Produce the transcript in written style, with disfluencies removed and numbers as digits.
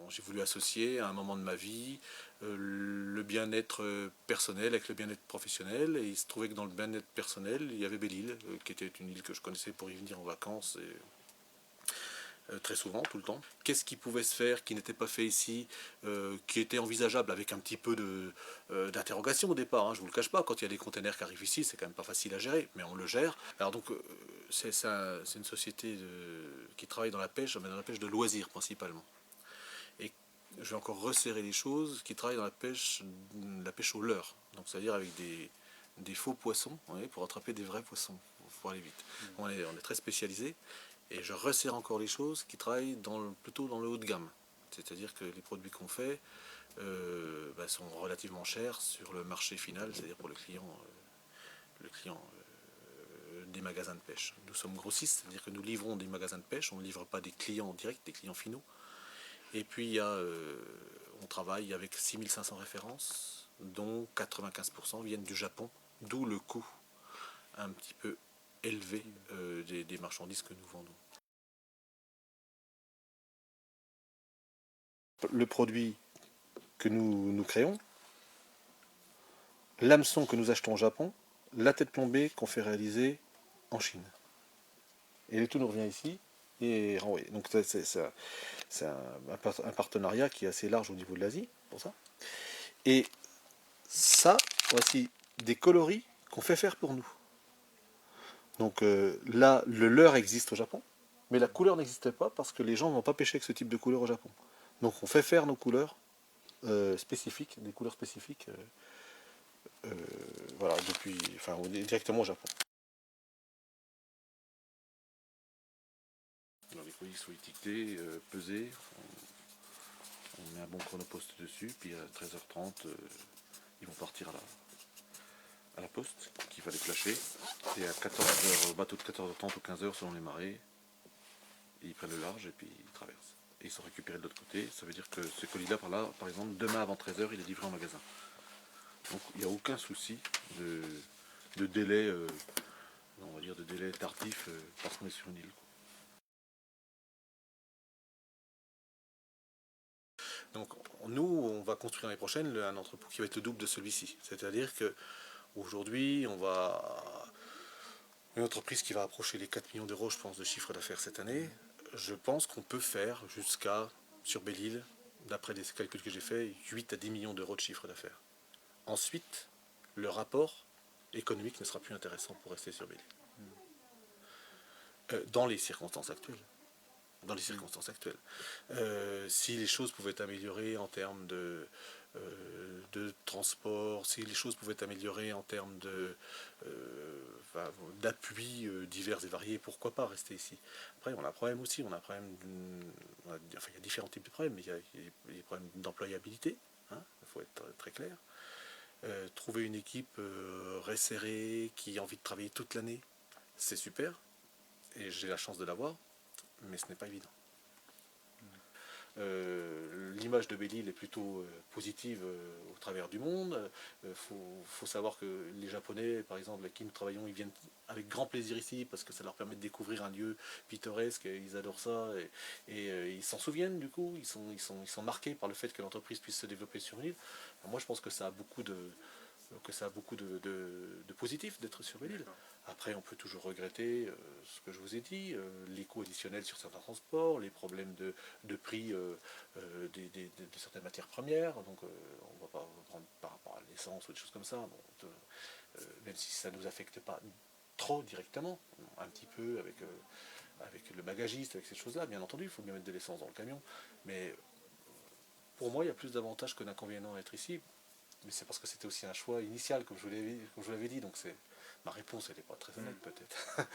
j'ai voulu associer à un moment de ma vie le bien-être personnel avec le bien-être professionnel. Et il se trouvait que dans le bien-être personnel, il y avait Belle-Île, qui était une île que je connaissais pour y venir en vacances. Très souvent, tout le temps. Qu'est-ce qui pouvait se faire, qui n'était pas fait ici, qui était envisageable avec un petit peu d'interrogation au départ, hein, je ne vous le cache pas, quand il y a des containers qui arrivent ici, c'est quand même pas facile à gérer, mais on le gère. Alors donc, c'est une société qui travaille dans la pêche, mais dans la pêche de loisirs principalement. Et je vais encore resserrer les choses, qui travaille dans la pêche au leurre, donc c'est-à-dire avec des faux poissons, ouais, pour attraper des vrais poissons, pour aller vite. On est très spécialisé. Et je resserre encore les choses qui travaillent plutôt dans le haut de gamme. C'est-à-dire que les produits qu'on fait sont relativement chers sur le marché final, c'est-à-dire pour le client des magasins de pêche. Nous sommes grossistes, c'est-à-dire que nous livrons des magasins de pêche, on ne livre pas des clients directs, des clients finaux. Et puis on travaille avec 6500 références, dont 95% viennent du Japon, d'où le coût un petit peu élevé des marchandises que nous vendons. Le produit que nous créons, l'hameçon que nous achetons au Japon, la tête plombée qu'on fait réaliser en Chine. Et le tout nous revient ici et est renvoyé. Donc c'est un partenariat qui est assez large au niveau de l'Asie, pour ça. Et ça, voici des coloris qu'on fait faire pour nous. Donc là, le leurre existe au Japon, mais la couleur n'existe pas parce que les gens n'ont pas pêché avec ce type de couleur au Japon. Donc on fait faire nos couleurs spécifiques, des couleurs spécifiques, voilà, directement au Japon. Alors, les colis sont étiquetés, pesés, on met un bon chronopost dessus, puis à 13h30, ils vont partir à la poste, qui va les flasher, et à 14h, bateau de 14h30 ou 15h selon les marées, ils prennent le large et puis ils traversent. Et ils sont récupérés de l'autre côté, ça veut dire que ce colis-là, par exemple, demain avant 13h, il est livré en magasin. Donc il n'y a aucun souci de délai, on va dire de délai tardif parce qu'on est sur une île. Donc nous, on va construire l'année prochaine un entrepôt qui va être le double de celui-ci. C'est-à-dire qu'aujourd'hui, on va... Une entreprise qui va approcher les 4 millions d'euros, je pense, de chiffre d'affaires cette année. Je pense qu'on peut faire jusqu'à, sur Belle-Île, d'après des calculs que j'ai faits, 8 à 10 millions d'euros de chiffre d'affaires. Ensuite, le rapport économique ne sera plus intéressant pour rester sur Belle-Île. Dans les circonstances actuelles. Si les choses pouvaient être améliorées en termes de transport, si les choses pouvaient être améliorées en termes d'appui divers et variés, pourquoi pas rester ici. Après, on a un problème aussi, il y a différents types de problèmes, mais il y a des problèmes d'employabilité, hein, il faut être très clair. Trouver une équipe resserrée qui a envie de travailler toute l'année, c'est super, et j'ai la chance de l'avoir, mais ce n'est pas évident. L'image de Belle-Île est plutôt positive au travers du monde. Faut savoir que les Japonais, par exemple, avec qui nous travaillons, ils viennent avec grand plaisir ici parce que ça leur permet de découvrir un lieu pittoresque, ils adorent ça et ils s'en souviennent du coup, ils sont marqués par le fait que l'entreprise puisse se développer sur une île. Alors moi je pense que ça a beaucoup de positif d'être sur Belle-Île. Après, on peut toujours regretter ce que je vous ai dit, les coûts additionnels sur certains transports, les problèmes de prix de certaines matières premières. Donc, on ne va pas prendre par rapport à l'essence ou des choses comme ça. Bon, même si ça ne nous affecte pas trop directement, un petit peu avec le bagagiste, avec ces choses-là. Bien entendu, il faut bien mettre de l'essence dans le camion. Mais pour moi, il y a plus d'avantages que d'inconvénients à être ici. Mais c'est parce que c'était aussi un choix initial, comme je vous l'avais dit. Donc ma réponse, elle n'est pas très honnête peut-être.